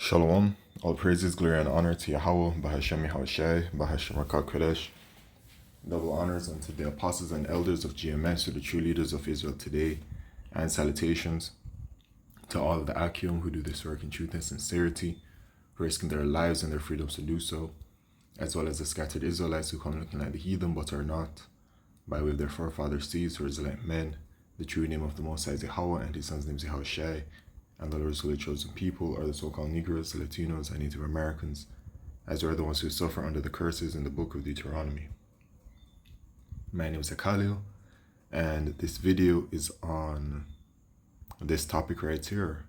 Shalom, all praises, glory, and honor to Yahweh, Bahashem Yahushai, Bahashem Rakal Kodesh. Double honors unto the apostles and elders of GMS, to the true leaders of Israel today, and salutations to all of the Akim who do this work in truth and sincerity, risking their lives and their freedoms to do so, as well as the scattered Israelites who come looking like the heathen but are not, by way of their forefathers' seeds, who are Israelite men. The true name of the Most High is Yahweh, and his son's name is Yahushai, and the Lord's holy chosen people are the so-called Negroes, the Latinos, and Native Americans, as are the ones who suffer under the curses in the book of Deuteronomy. My name is Akalil, and this video is on this topic right here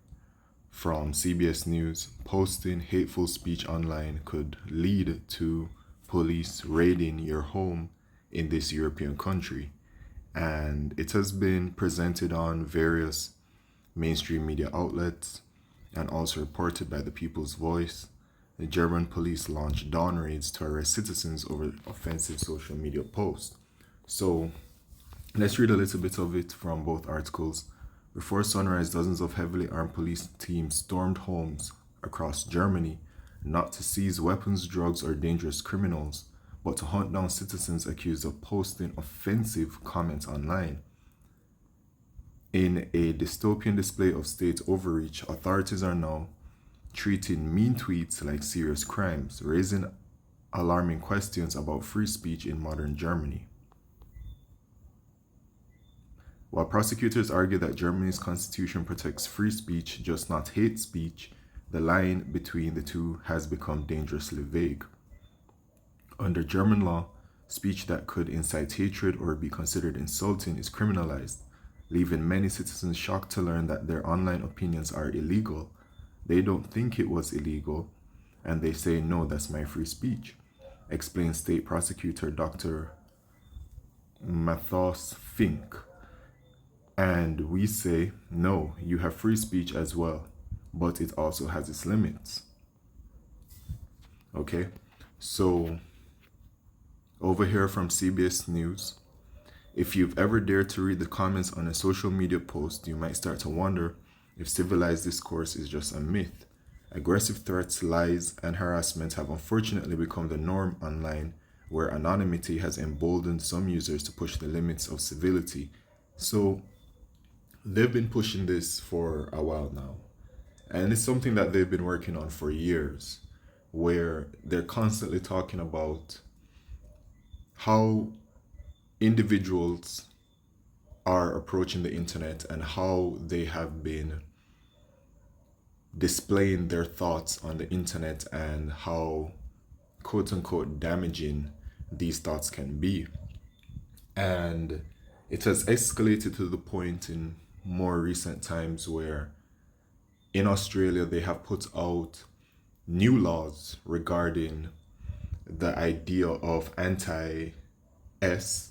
from CBS News. Posting hateful speech online could lead to police raiding your home in this European country. And it has been presented on various mainstream media outlets and also reported by the People's Voice. The German police launched dawn raids to arrest citizens over offensive social media posts. So let's read a little bit of it from both articles. Before sunrise, dozens of heavily armed police teams stormed homes across Germany, not to seize weapons, drugs, or dangerous criminals, but to hunt down citizens accused of posting offensive comments online. In a dystopian display of state overreach, authorities are now treating mean tweets like serious crimes, raising alarming questions about free speech in modern Germany. While prosecutors argue that Germany's constitution protects free speech, just not hate speech, the line between the two has become dangerously vague. Under German law, speech that could incite hatred or be considered insulting is criminalized, leaving many citizens shocked to learn that their online opinions are illegal. They don't think it was illegal, and they say, "No, that's my free speech," explains State Prosecutor Dr. Mathos Fink. And we say, no, you have free speech as well, but it also has its limits. Okay, so over here from CBS News, if you've ever dared to read the comments on a social media post, you might start to wonder if civilized discourse is just a myth. Aggressive threats, lies, and harassment have unfortunately become the norm online, where anonymity has emboldened some users to push the limits of civility. So they've been pushing this for a while now, and it's something that they've been working on for years, where they're constantly talking about how individuals are approaching the internet and how they have been displaying their thoughts on the internet and how quote unquote damaging these thoughts can be. And it has escalated to the point in more recent times where in Australia they have put out new laws regarding the idea of anti-S.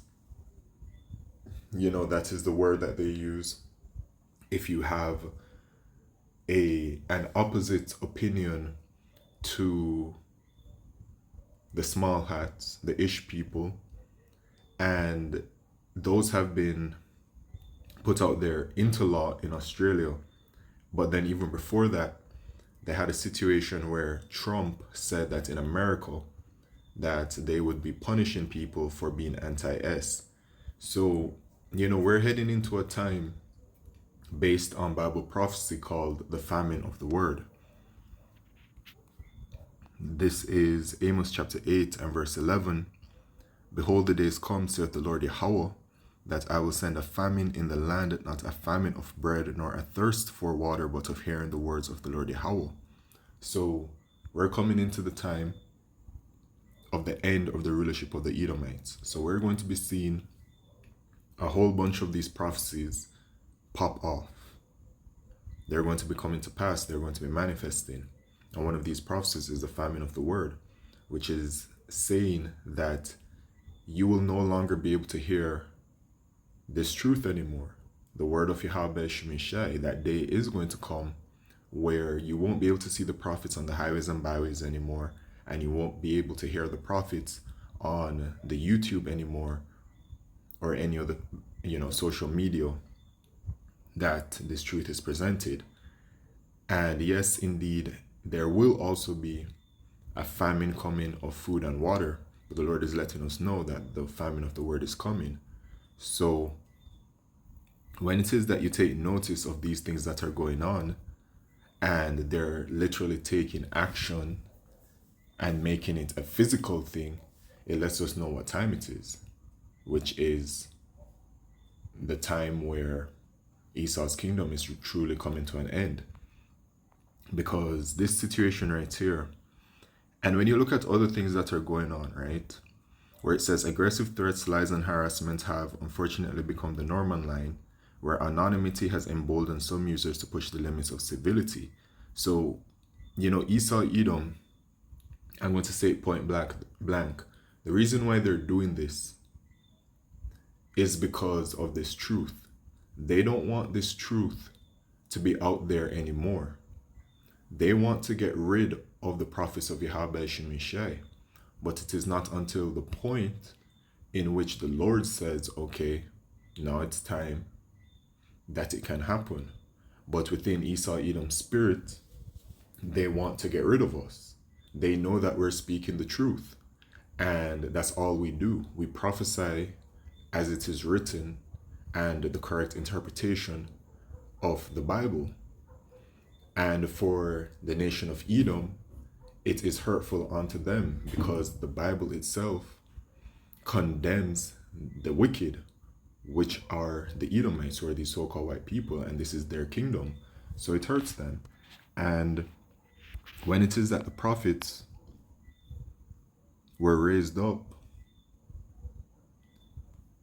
That is the word that they use if you have an opposite opinion to the small hats, the ish people, and those have been put out there into law in Australia. But then even before that, they had a situation where Trump said that in America that they would be punishing people for being anti-S. So, we're heading into a time based on Bible prophecy called the famine of the word. This is Amos chapter 8 and verse 11. Behold, the days come, saith the Lord Yahweh, that I will send a famine in the land, not a famine of bread, nor a thirst for water, but of hearing the words of the Lord Yahweh. So we're coming into the time of the end of the rulership of the Edomites. So we're going to be seeing a whole bunch of these prophecies pop off. They're going to be coming to pass. They're going to be manifesting. And one of these prophecies is the famine of the word, which is saying that you will no longer be able to hear this truth anymore. The word of Yahweh Shemishai, that day is going to come where you won't be able to see the prophets on the highways and byways anymore, and you won't be able to hear the prophets on the YouTube anymore or any other social media that this truth is presented. And yes, indeed, there will also be a famine coming of food and water. But the Lord is letting us know that the famine of the word is coming. So when it is that you take notice of these things that are going on, and they're literally taking action and making it a physical thing, it lets us know what time it is, which is the time where Esau's kingdom is truly coming to an end. Because this situation right here, and when you look at other things that are going on, right, where it says aggressive threats, lies, and harassment have unfortunately become the normal line, where anonymity has emboldened some users to push the limits of civility. So, Esau, Edom, I'm going to say it point blank. The reason why they're doing this is because of this truth. They don't want this truth to be out there anymore. They want to get rid of the prophets of Yahweh Shemishai. But it is not until the point in which the Lord says, okay, now it's time, that it can happen. But within Esau Edom's spirit, they want to get rid of us. They know that we're speaking the truth. And that's all we do. We prophesy as it is written and the correct interpretation of the Bible. And for the nation of Edom, it is hurtful unto them because the Bible itself condemns the wicked, which are the Edomites, or the so-called white people, and this is their kingdom. So it hurts them. And when it is that the prophets were raised up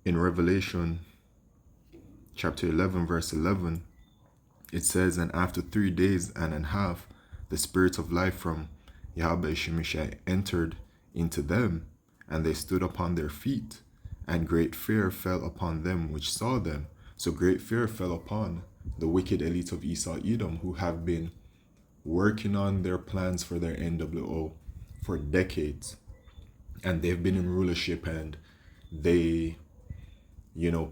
in Revelation chapter 11, verse 11, it says, and after 3 days and a half, the spirit of life from Yahweh Shemishai entered into them, and they stood upon their feet, and great fear fell upon them which saw them. So great fear fell upon the wicked elite of Esau Edom, who have been working on their plans for their NWO for decades. And they've been in rulership, and they,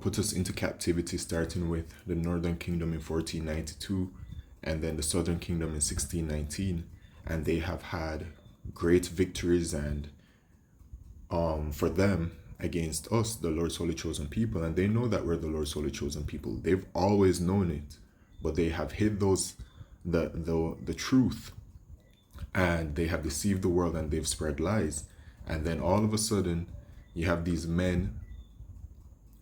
put us into captivity, starting with the Northern Kingdom in 1492, and then the Southern Kingdom in 1619. And they have had great victories, and for them against us, the Lord's holy chosen people, and they know that we're the Lord's holy chosen people. They've always known it, but they have hid the truth, and they have deceived the world, and they've spread lies. And then all of a sudden, you have these men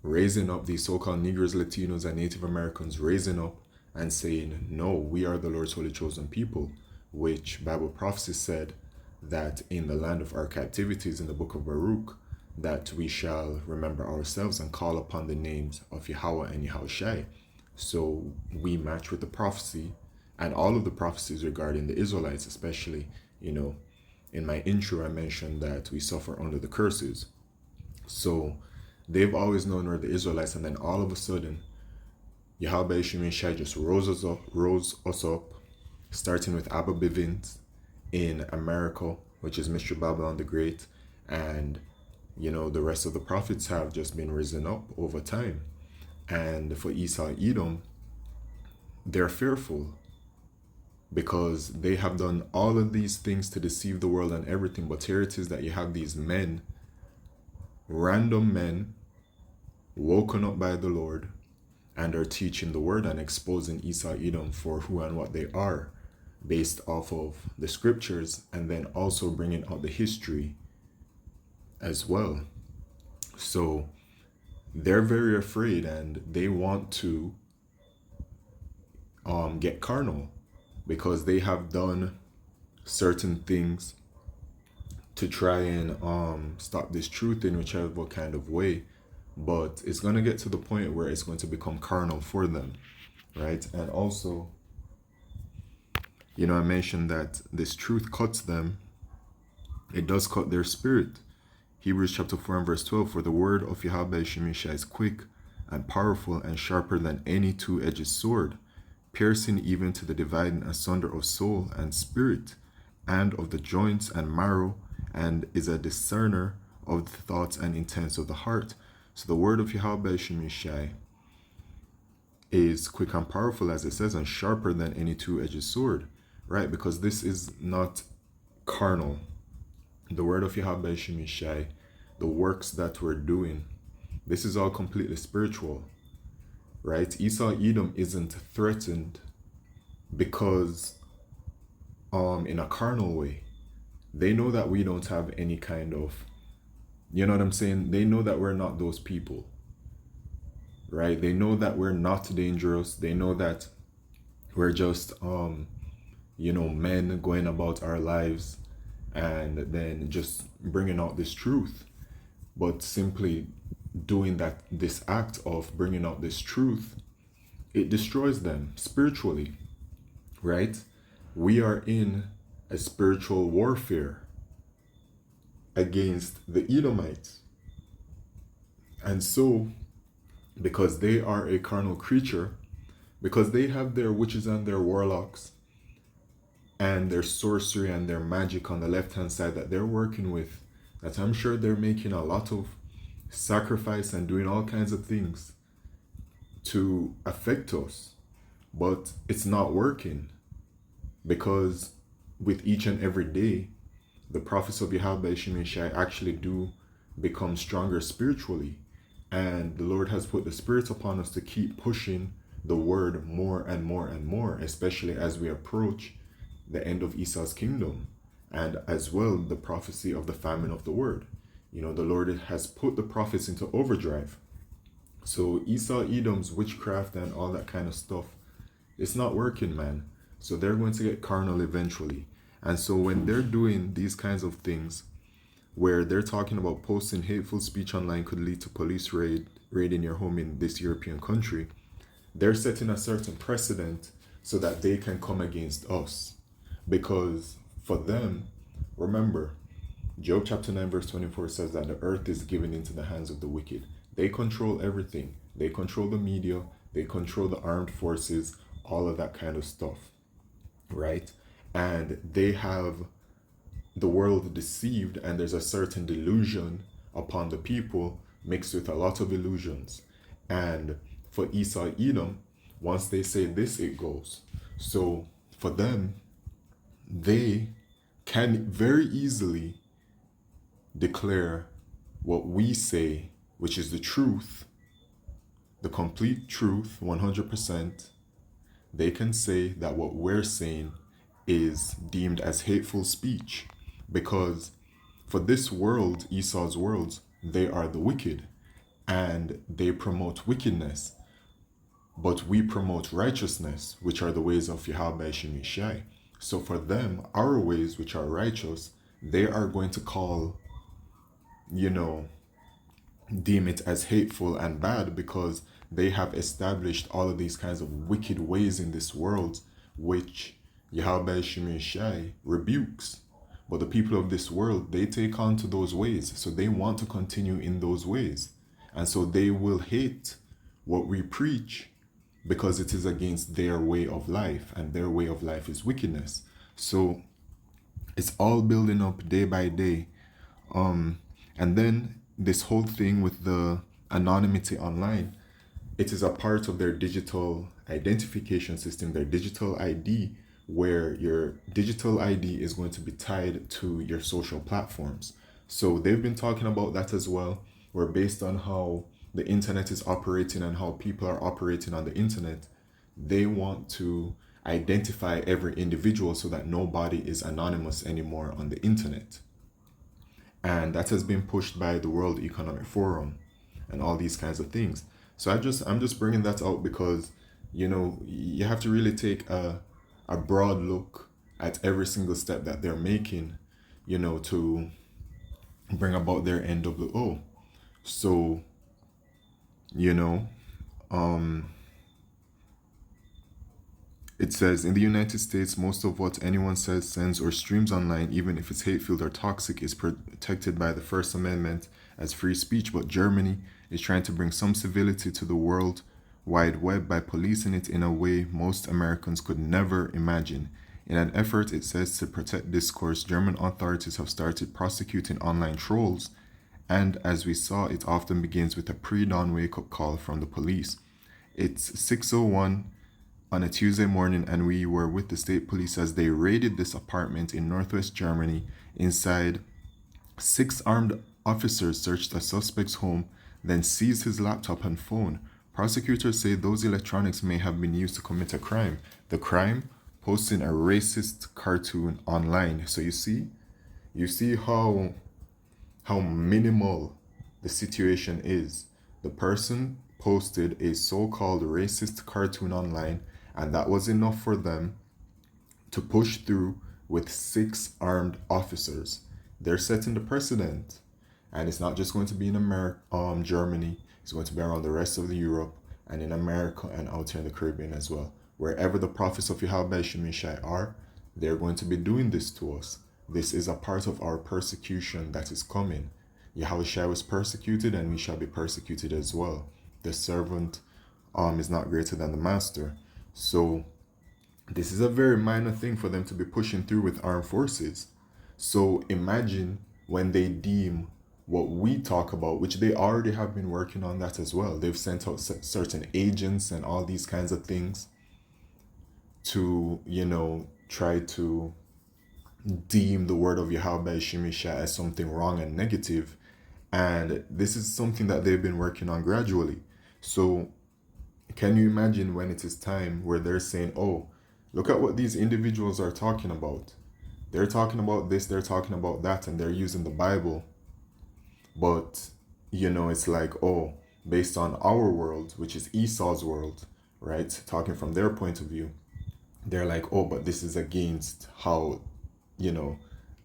raising up, these so-called Negroes, Latinos, and Native Americans raising up and saying, no, we are the Lord's holy chosen people, which Bible prophecy said that in the land of our captivities, in the book of Baruch, that we shall remember ourselves and call upon the names of Yahweh and Yahushai. So we match with the prophecy, and all of the prophecies regarding the Israelites, especially, in my intro, I mentioned that we suffer under the curses. So they've always known we're the Israelites, and then all of a sudden, Yahweh Shemishai just rose us up, starting with Abba Bivens in America, which is Mr. Babylon the Great, and the rest of the prophets have just been risen up over time. And for Esau Edom, they're fearful because they have done all of these things to deceive the world and everything. But here it is that you have these men, random men, woken up by the Lord, and are teaching the word and exposing Esau Edom for who and what they are, based off of the scriptures, and then also bringing out the history as well. So they're very afraid, and they want to get carnal, because they have done certain things to try and stop this truth in whichever kind of way. But it's going to get to the point where it's going to become carnal for them, right? And also, I mentioned that this truth cuts them. It does cut their spirit. Hebrews chapter 4 and verse 12, for the word of Yahweh Shemishai is quick and powerful and sharper than any two-edged sword, piercing even to the dividing asunder of soul and spirit, and of the joints and marrow, and is a discerner of the thoughts and intents of the heart. So the word of Yahweh Shemishai is quick and powerful, as it says, and sharper than any two-edged sword. right? Because this is not carnal. The word of Yahweh Shemishai, the works that we're doing, this is all completely spiritual, right? Esau Edom isn't threatened because in a carnal way. They know that we don't have any kind of, you know what I'm saying? They know that we're not those people, right? They know that we're not dangerous. They know that we're just men going about our lives and then just bringing out this truth. But simply doing this act of bringing out this truth, it destroys them spiritually, right? We are in a spiritual warfare against the Edomites. And so, because they are a carnal creature, because they have their witches and their warlocks and their sorcery and their magic on the left hand side that they're working with, that I'm sure they're making a lot of sacrifice and doing all kinds of things to affect us. But it's not working, because with each and every day, the prophets of Yahweh Shemeshai actually do become stronger spiritually. And the Lord has put the Spirit upon us to keep pushing the word more and more and more, especially as we approach the end of Esau's kingdom, and as well the prophecy of the famine of the word. You know, the Lord has put the prophets into overdrive. So Esau, Edom's witchcraft and all that kind of stuff, it's not working, man. So they're going to get carnal eventually. And so when they're doing these kinds of things, where they're talking about posting hateful speech online could lead to police raiding your home in this European country, they're setting a certain precedent so that they can come against us. Because for them, remember, Job chapter 9 verse 24 says that the earth is given into the hands of the wicked. They control everything. They control the media. They control the armed forces, all of that kind of stuff, right? And they have the world deceived, and there's a certain delusion upon the people mixed with a lot of illusions. And for Esau Edom, once they say this, it goes. So for them, they can very easily declare what we say, which is the truth, the complete truth, 100%. They can say that what we're saying is deemed as hateful speech, because for this world, Esau's world, they are the wicked and they promote wickedness, but we promote righteousness, which are the ways of Yahweh Shemishai. So for them, our ways, which are righteous, they are going to call, deem it as hateful and bad, because they have established all of these kinds of wicked ways in this world, which Yahweh Shemeshai rebukes. But the people of this world, they take on to those ways. So they want to continue in those ways. And so they will hate what we preach because it is against their way of life. And their way of life is wickedness. So it's all building up day by day. And then this whole thing with the anonymity online, it is a part of their digital identification system, their digital ID, where your digital ID is going to be tied to your social platforms. So they've been talking about that as well, where based on how the internet is operating and how people are operating on the internet, they want to identify every individual so that nobody is anonymous anymore on the internet. And that has been pushed by the World Economic Forum and all these kinds of things. So I'm just bringing that out because, you have to really take a broad look at every single step that they're making, to bring about their NWO. So, it says, in the United States, most of what anyone says, sends, or streams online, even if it's hate-filled or toxic, is protected by the First Amendment as free speech. But Germany is trying to bring some civility to the World Wide Web by policing it in a way most Americans could never imagine. In an effort, it says, to protect discourse, German authorities have started prosecuting online trolls, and as we saw, it often begins with a pre-dawn wake-up call from the police. It's 6:01 on a Tuesday morning, and we were with the state police as they raided this apartment in northwest Germany. Inside, 6 armed officers searched the suspect's home, then seized his laptop and phone. Prosecutors say those electronics may have been used to commit a crime. The crime? Posting a racist cartoon online. So you see how minimal the situation is. The person posted a so-called racist cartoon online, and that was enough for them to push through with 6 armed officers. They're setting the precedent, and it's not just going to be in America, Germany. It's going to be around the rest of Europe and in America and out here in the Caribbean as well. Wherever the prophets of Yahweh Shemishai are, they're going to be doing this to us. This is a part of our persecution that is coming. Yahushua was persecuted, and we shall be persecuted as well. The servant is not greater than the master. So this is a very minor thing for them to be pushing through with armed forces. So imagine when they deem what we talk about, which they already have been working on that as well. They've sent out certain agents and all these kinds of things to, try to deem the word of Yahweh Shemisha as something wrong and negative. And this is something that they've been working on gradually. So can you imagine when it is time where they're saying, oh, look at what these individuals are talking about. They're talking about this, they're talking about that, and they're using the Bible. But, it's like, oh, based on our world, which is Esau's world, right? Talking from their point of view, they're like, oh, but this is against how,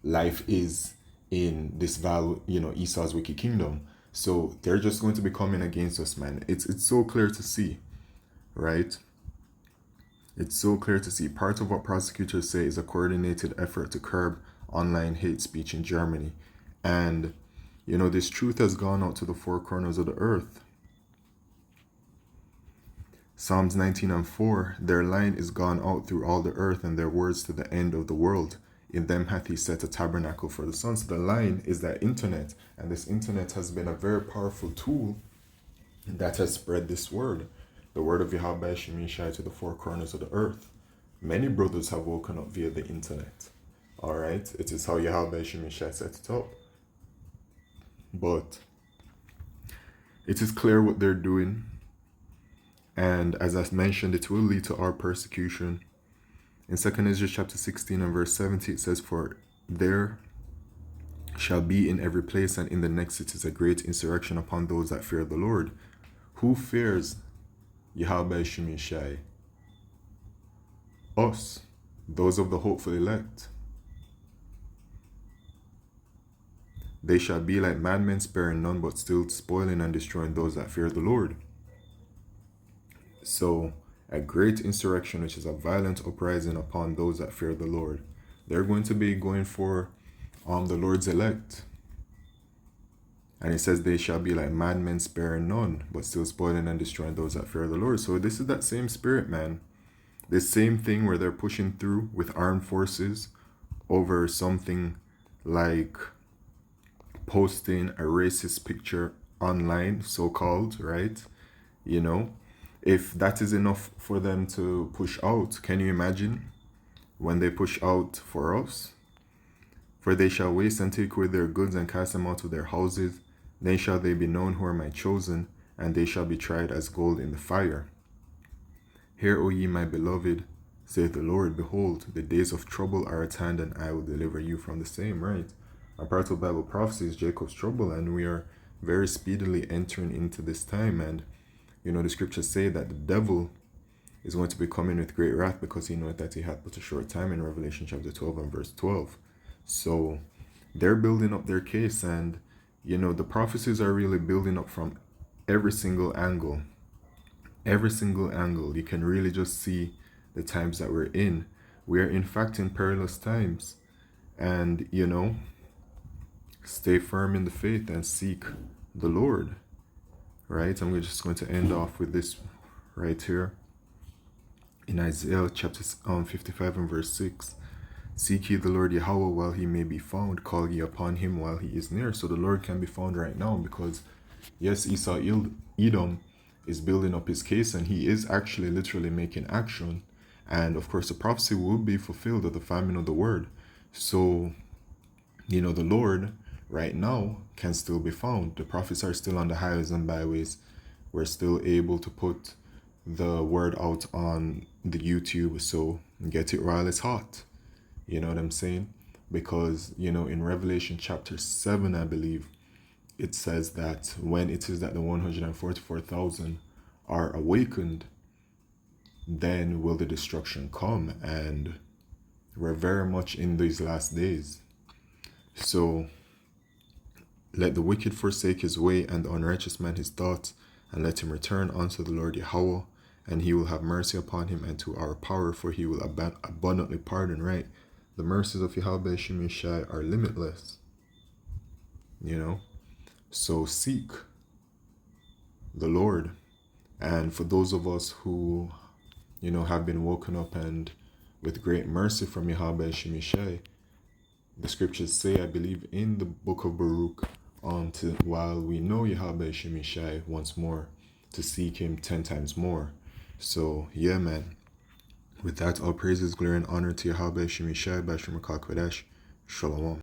life is in this Esau's wicked kingdom. So they're just going to be coming against us, man. It's so clear to see, right? It's so clear to see. Part of what prosecutors say is a coordinated effort to curb online hate speech in Germany. And, this truth has gone out to the 4 corners of the earth. Psalms 19:4, their line is gone out through all the earth, and their words to the end of the world. In them hath he set a tabernacle for the sun. So the line is that internet, and this internet has been a very powerful tool that has spread this word, the word of Yahweh Shemishai, to the 4 corners of the earth. Many brothers have woken up via the internet. All right, it is how Yahweh Shemishai set it up. But it is clear what they're doing. And as I mentioned, it will lead to our persecution. In 2 Ezra chapter 16 and verse 70, it says, for there shall be in every place and in the next cities a great insurrection upon those that fear the Lord. Who fears Yahweh Shemishai? Us, those of the hopeful elect. They shall be like madmen, sparing none, but still spoiling and destroying those that fear the Lord. So, a great insurrection, which is a violent uprising upon those that fear the Lord. They're going to be going for the Lord's elect. And it says they shall be like madmen, sparing none, but still spoiling and destroying those that fear the Lord. So this is that same spirit, man. This same thing where they're pushing through with armed forces over something like posting a racist picture online, so-called, right? If that is enough for them to push out, can you imagine when they push out for us? For they shall waste and take away their goods and cast them out of their houses. Then shall they be known who are my chosen, and they shall be tried as gold in the fire. Hear, O ye my beloved, saith the Lord, behold, the days of trouble are at hand, and I will deliver you from the same, right? A part of Bible prophecy is Jacob's trouble, and we are very speedily entering into this time. And the scriptures say that the devil is going to be coming with great wrath, because he knoweth that he hath but a short time, in Revelation chapter 12 and verse 12. So they're building up their case, and the prophecies are really building up from every single angle. Every single angle. You can really just see the times that we're in. We are in fact in perilous times. And stay firm in the faith and seek the Lord. Right? And we're just going to end off with this right here. In Isaiah chapter 55 and verse 6. Seek ye the Lord Yahweh while he may be found. Call ye upon him while he is near. So the Lord can be found right now, because yes, Esau, Edom is building up his case, and he is actually literally making action. And of course, the prophecy will be fulfilled at the famine of the word. So, the Lord right now can still be found. The prophets are still on the highways and byways. We're still able to put the word out on the YouTube. So get it while it's hot. You know what I'm saying? Because, in Revelation chapter 7, I believe, it says that when it is that the 144,000 are awakened, then will the destruction come. And we're very much in these last days. So let the wicked forsake his way, and the unrighteous man his thoughts, and let him return unto the Lord Yahweh, and he will have mercy upon him and to our power, for he will abundantly pardon, right? The mercies of Yahweh Shemishai are limitless, So seek the Lord. And for those of us who, have been woken up and with great mercy from Yahweh Shemishai, the scriptures say, I believe in the book of Baruch, while we know Yahweh Shemishai once more, to seek him 10 times more. So, yeah, man. With that, all praises, glory, and honor to Yahweh Shemishai, Bashar Makal Kodesh. Shalom.